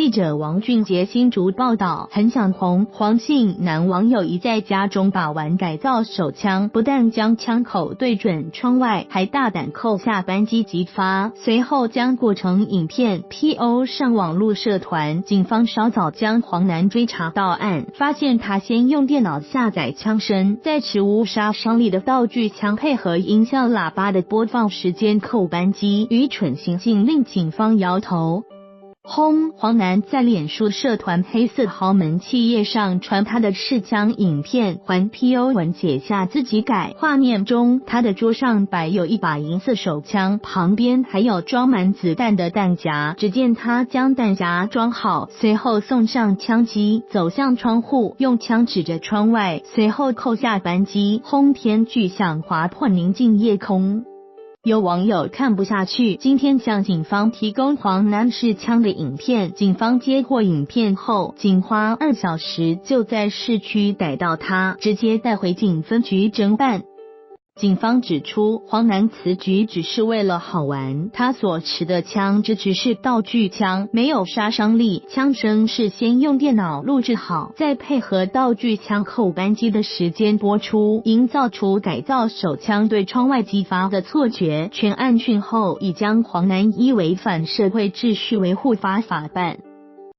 记者王俊杰新竹报道，很想红。黄姓男网友一在家中把玩改造手枪，不但将枪口对准窗外，还大胆扣下扳机击发，随后将过程影片 PO 上网络社团。警方稍早将黄男追查到案，发现他先用电脑下载枪声，再持无杀伤力的道具枪配合音效喇叭的播放时间扣扳机，愚蠢行径令警方摇头。黄男在脸书社团黑色豪门企业上传他的试枪影片，还 PO 文写下自己改。画面中，他的桌上摆有一把银色手枪，旁边还有装满子弹的弹夹。只见他将弹夹装好，随后送上枪机，走向窗户，用枪指着窗外，随后扣下扳机，轰天巨响划破宁静夜空。有网友看不下去，今天向警方提供黄男试枪的影片。警方接获影片后，仅花2小时就在市区逮到他，直接带回警分局侦办。警方指出，黄男此举只是为了好玩，他所持的枪支只是道具枪，没有杀伤力，枪声是先用电脑录制好，再配合道具枪扣扳机的时间播出，营造出改造手枪对窗外击发的错觉。全案讯后已将黄男依违反社会秩序维护法法办。